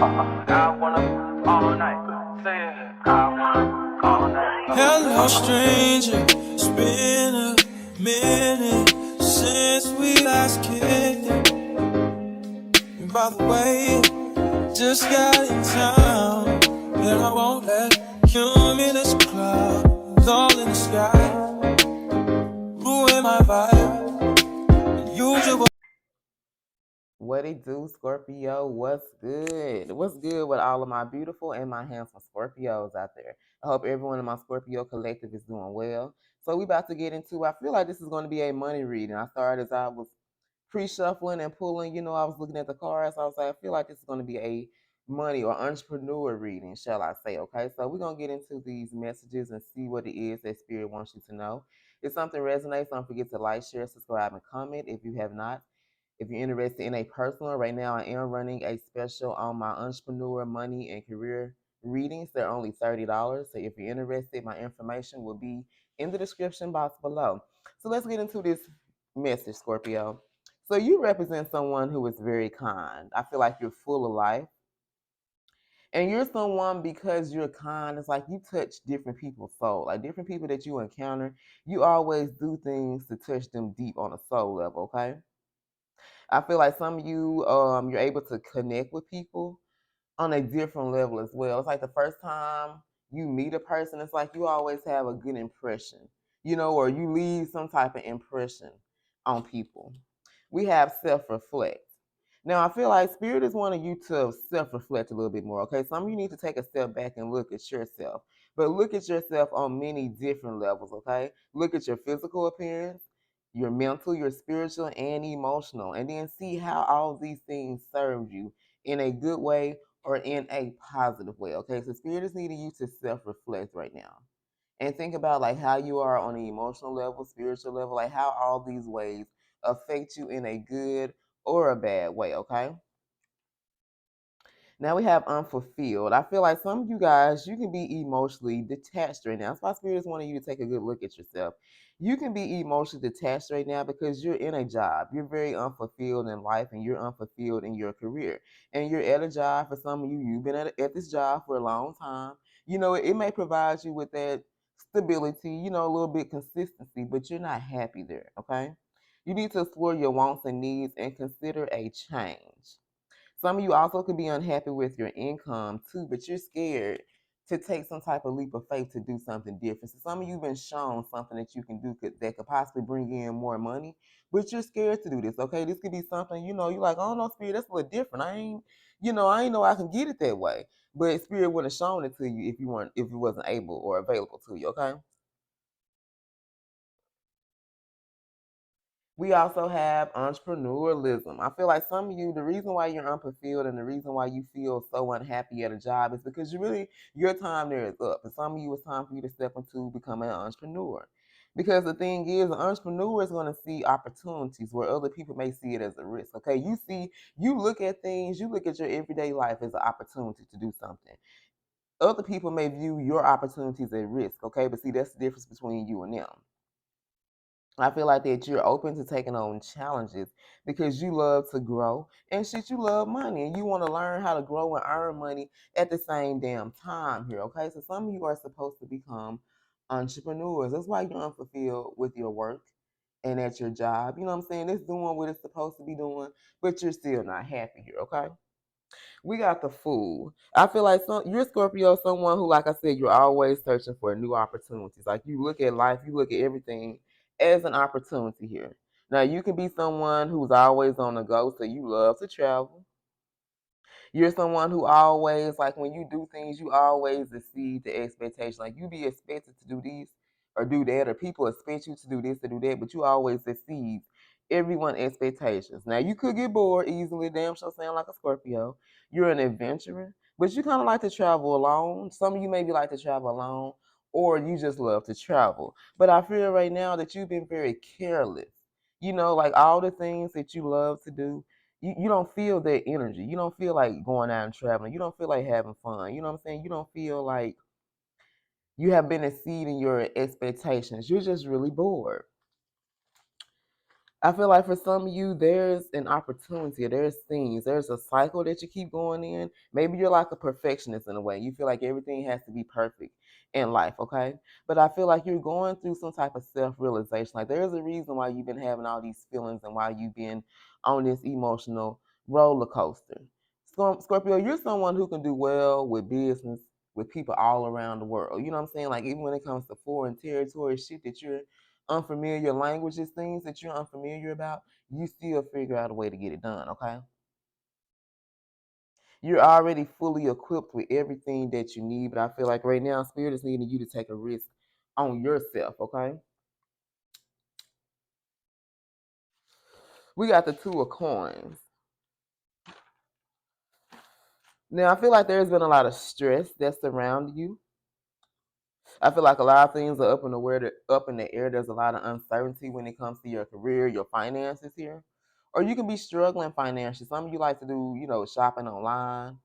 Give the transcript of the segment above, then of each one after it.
I wanna all night. Say it. I wanna all night. Hello, stranger. It's been a minute since we last kicked it. And by the way, just got in town, and I won't let cumulus clouds all in the sky ruin my vibe. Usual. What it do, Scorpio? What's good? What's good with all of my beautiful and my handsome Scorpios out there? I hope everyone in my Scorpio collective is doing well. So we about to get into, I feel like this is going to be a money reading. I started as I was pre-shuffling and pulling, I was looking at the cards. I was like, I feel like this is going to be a money or entrepreneur reading, shall I say, okay? So we're going to get into these messages and see what it is that Spirit wants you to know. If something resonates, don't forget to like, share, subscribe, and comment if you have not. If you're interested in a personal, right now I am running a special on my entrepreneur, money, and career readings. They're only $30. So if you're interested, my information will be in the description box below. So let's get into this message, Scorpio. So you represent someone who is very kind. I feel like you're full of life. And you're someone, because you're kind, it's like you touch different people's soul. Like different people that you encounter, you always do things to touch them deep on a soul level, okay? I feel like some of you, you're able to connect with people on a different level as well. It's like the first time you meet a person, it's like you always have a good impression, or you leave some type of impression on people. We have self-reflect. Now, I feel like Spirit is wanting you to self-reflect a little bit more, okay? Some of you need to take a step back and look at yourself, but look at yourself on many different levels, okay? Look at your physical appearance, your mental, your spiritual, and emotional, and then see how all these things serve you in a good way or in a positive way, okay? So Spirit is needing you to self-reflect right now and think about like how you are on the emotional level, spiritual level, like how all these ways affect you in a good or a bad way, okay? Now we have unfulfilled. I feel like some of you guys, you can be emotionally detached right now. That's why Spirit is wanting you to take a good look at yourself. You can be emotionally detached right now because you're in a job. You're very unfulfilled in life and you're unfulfilled in your career. And you're at a job. For some of you, you've been at this job for a long time. It may provide you with that stability, a little bit consistency, but you're not happy there, okay? You need to explore your wants and needs and consider a change. Some of you also could be unhappy with your income too, but you're scared to take some type of leap of faith to do something different. So some of you have been shown something that you can do that could possibly bring in more money, but you're scared to do this. Okay, this could be something you're like, oh no, Spirit, that's a little different. I ain't know I can get it that way. But Spirit wouldn't have shown it to you if it wasn't able or available to you. Okay. We also have entrepreneurialism. I feel like some of you, the reason why you're unfulfilled and the reason why you feel so unhappy at a job is because your time there is up. And some of you, it's time for you to step into becoming an entrepreneur. Because the thing is, an entrepreneur is going to see opportunities where other people may see it as a risk. Okay, you look at things, you look at your everyday life as an opportunity to do something. Other people may view your opportunities as risk. Okay, but see, that's the difference between you and them. I feel like that you're open to taking on challenges because you love to grow and shit, you love money and you want to learn how to grow and earn money at the same damn time here, okay? So some of you are supposed to become entrepreneurs. That's why you're unfulfilled with your work and at your job. You know what I'm saying? It's doing what it's supposed to be doing, but you're still not happy here, okay? We got the Fool. I feel like you're Scorpio, someone who, like I said, you're always searching for new opportunities. Like you look at life, you look at everything as an opportunity here. Now you can be someone who's always on the go, so you love to travel. You're someone who always, like when you do things, you always exceed the expectation. Like you be expected to do this or do that, or people expect you to do this or do that, but you always exceed everyone's expectations. Now you could get bored easily, damn sure sound like a Scorpio. You're an adventurer, but you kind of like to travel alone. Some of you maybe like to travel alone, or you just love to travel. But I feel right now that you've been very careless. Like all the things that you love to do, you don't feel that energy. You don't feel like going out and traveling. You don't feel like having fun. You know what I'm saying? You don't feel like you have been exceeding your expectations. You're just really bored. I feel like for some of you, there's an opportunity, there's things, there's a cycle that you keep going in. Maybe you're like a perfectionist in a way. You feel like everything has to be perfect in life, okay? But I feel like you're going through some type of self-realization. Like there's a reason why you've been having all these feelings and why you've been on this emotional roller coaster. Scorpio, you're someone who can do well with business with people all around the world. You know what I'm saying? Like even when it comes to foreign territory, shit that you're unfamiliar languages, things that you're unfamiliar about, you still figure out a way to get it done, okay? You're already fully equipped with everything that you need, but I feel like right now, Spirit is needing you to take a risk on yourself, okay? We got the Two of Coins. Now, I feel like there's been a lot of stress that's around you. I feel like a lot of things are up in the air. There's a lot of uncertainty when it comes to your career, your finances here. Or you can be struggling financially. Some of you like to do, shopping online.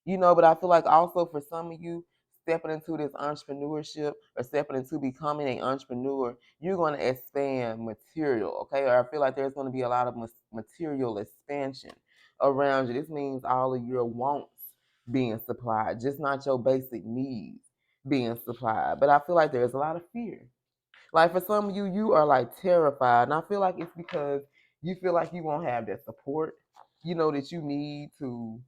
But I feel like also for some of you, stepping into this entrepreneurship or stepping into becoming an entrepreneur, you're going to expand material, okay? Or I feel like there's going to be a lot of material expansion around you. This means all of your wants being supplied, just not your basic needs being supplied. But I feel like there's a lot of fear. Like for some of you, you are like terrified. And I feel like it's because you feel like you won't have that support, that you need to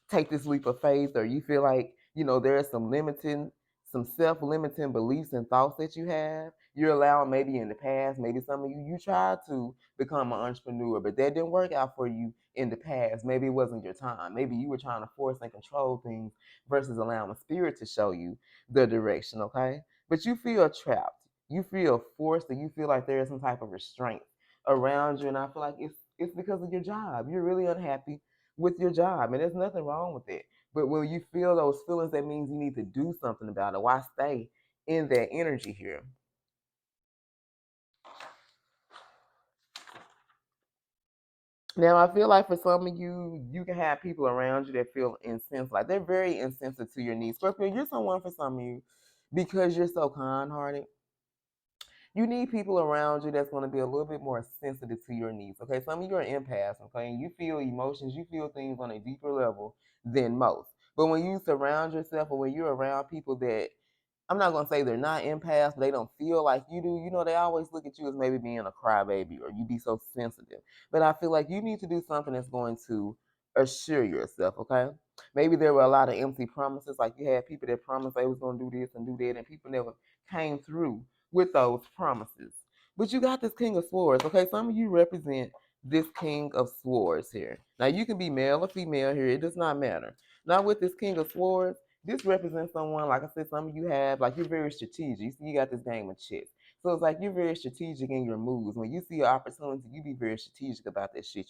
take this leap of faith, or you feel like there are some self-limiting beliefs and thoughts that you have, you're allowing. Maybe in the past, maybe some of you tried to become an entrepreneur, but that didn't work out for you in the past. Maybe it wasn't your time. Maybe you were trying to force and control things versus allowing spirit to show you the direction, okay? But you feel trapped, you feel forced, and you feel like there is some type of restraint around you. And I feel like it's because of your job. You're really unhappy with your job, and there's nothing wrong with it. But when you feel those feelings, that means you need to do something about it. Why stay in that energy here? Now, I feel like for some of you, you can have people around you that feel insensitive. Like they're very insensitive to your needs. Scorpio, you're someone for some of you, because you're so kind-hearted, you need people around you that's going to be a little bit more sensitive to your needs. Okay, some of you are empaths, okay, and you feel emotions, you feel things on a deeper level than most. But when you surround yourself, or when you're around people that, I'm not gonna say they're not empaths, but they don't feel like you do. They always look at you as maybe being a crybaby, or you be so sensitive. But I feel like you need to do something that's going to assure yourself, okay? Maybe there were a lot of empty promises, like you had people that promised they was gonna do this and do that, and people never came through with those promises. But you got this King of Swords, okay? Some of you represent this King of Swords here. Now you can be male or female here, it does not matter. Now with this King of Swords, this represents someone, like I said, some of you have, like, you're very strategic. You see, you got this game of chess. So it's like you're very strategic in your moves. When you see an opportunity, you be very strategic about that shit,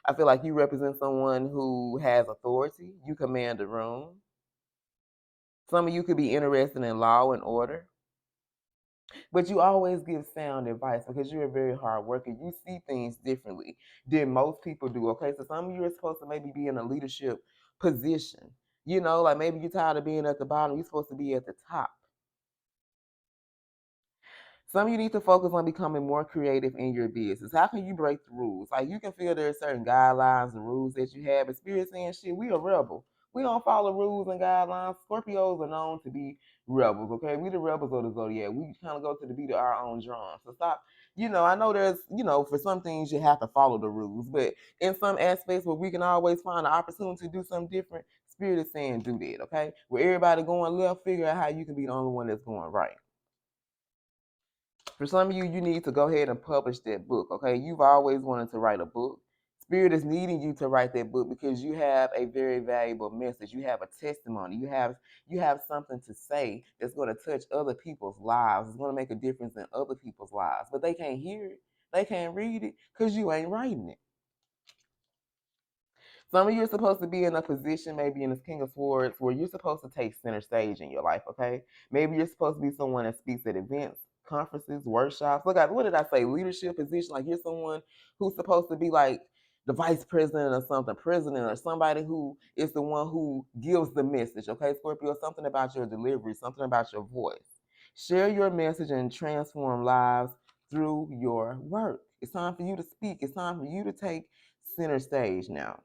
I feel like you represent someone who has authority. You command a room. Some of you could be interested in law and order. But you always give sound advice because you're a very hard worker. You see things differently than most people do. Okay, so some of you are supposed to maybe be in a leadership position. Like maybe you're tired of being at the bottom. You're supposed to be at the top. Some of you need to focus on becoming more creative in your business. How can you break the rules? Like you can feel there are certain guidelines and rules that you have, but Spirit saying, shit, we a rebel. We don't follow rules and guidelines. Scorpios are known to be rebels, okay? We the rebels of the zodiac. We kind of go to the beat of our own drum. So stop. I know there's, for some things you have to follow the rules, but in some aspects where we can always find an opportunity to do something different, Spirit is saying do that, okay? Where everybody going left, figure out how you can be the only one that's going right. For some of you, you need to go ahead and publish that book, okay? You've always wanted to write a book. Spirit is needing you to write that book because you have a very valuable message. You have a testimony. You have something to say that's going to touch other people's lives. It's going to make a difference in other people's lives. But they can't hear it. They can't read it because you ain't writing it. Some of you are supposed to be in a position, maybe in this King of Swords, where you're supposed to take center stage in your life, okay? Maybe you're supposed to be someone that speaks at events, conferences, workshops. Look, what did I say? Leadership position. Like you're someone who's supposed to be like the vice president or something, president, or somebody who is the one who gives the message, okay, Scorpio? Something about your delivery, something about your voice. Share your message and transform lives through your work. It's time for you to speak. It's time for you to take center stage now.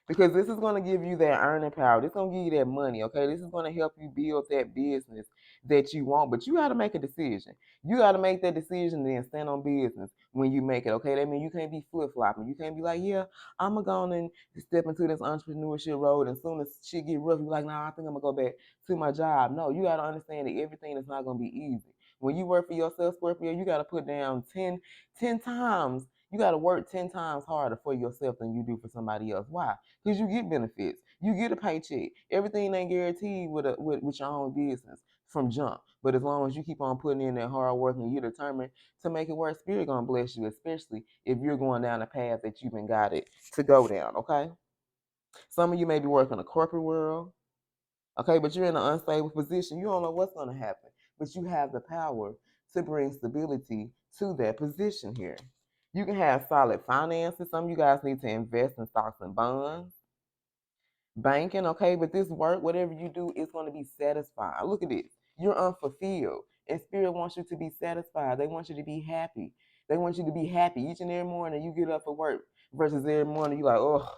Because this is going to give you that earning power. This is going to give you that money, okay? This is going to help you build that business that you want. But you got to make a decision. You got to make that decision and then stand on business when you make it, okay? That means you can't be flip-flopping. You can't be like, yeah, I'm going to go on and step into this entrepreneurship road. And as soon as shit get rough, you're like, nah, I think I'm going to go back to my job. No, you got to understand that everything is not going to be easy. When you work for yourself, Scorpio, you got to put down 10 times. You got to work 10 times harder for yourself than you do for somebody else. Why? Because you get benefits, you get a paycheck. Everything ain't guaranteed with your own business from jump. But as long as you keep on putting in that hard work and you're determined to make it work, Spirit gonna bless you, especially if you're going down the path that you've been guided to go down. Okay. Some of you may be working in the corporate world. Okay, but you're in an unstable position. You don't know what's gonna happen, but you have the power to bring stability to that position here. You can have solid finances. Some of you guys need to invest in stocks and bonds, banking, okay? But this work, whatever you do, is going to be satisfied. Look at this. You're unfulfilled. And Spirit wants you to be satisfied. They want you to be happy. They want you to be happy each and every morning you get up for work versus every morning you like, oh,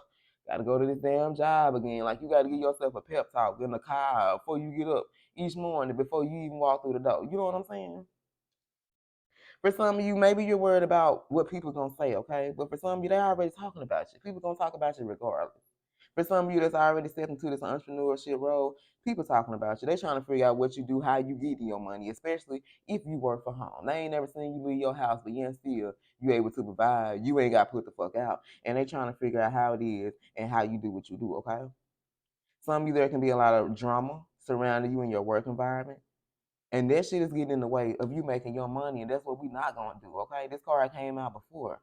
got to go to this damn job again. Like you got to give yourself a pep talk in the car before you get up each morning, before you even walk through the door. You know what I'm saying? For some of you, maybe you're worried about what people are going to say, okay? But for some of you, they're already talking about you. People going to talk about you regardless. For some of you that's already stepped into this entrepreneurship role, people talking about you. They trying to figure out what you do, how you get your money, especially if you work from home. They ain't never seen you leave your house, but yet still you able to provide. You ain't got put the fuck out. And they trying to figure out how it is and how you do what you do, okay? Some of you, there can be a lot of drama surrounding you in your work environment. And that shit is getting in the way of you making your money, and that's what we not gonna do, okay? This card came out before.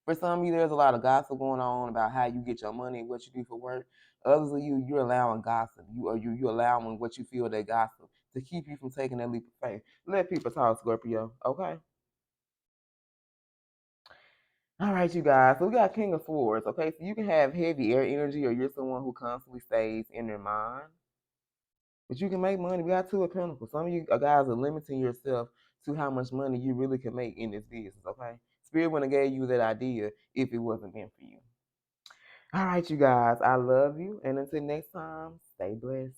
For some of you, there's a lot of gossip going on about how you get your money and what you do for work. Others of you, you're allowing gossip. You allowing what you feel that gossip to keep you from taking that leap of faith. Let people talk, Scorpio, okay? All right, you guys. So we got King of Swords, okay? So you can have heavy air energy, or you're someone who constantly stays in their mind. But you can make money. We got Two of Pentacles. Some of you guys are limiting yourself to how much money you really can make in this business, okay? Spirit wouldn't have gave you that idea if it wasn't meant for you. All right, you guys. I love you. And until next time, stay blessed.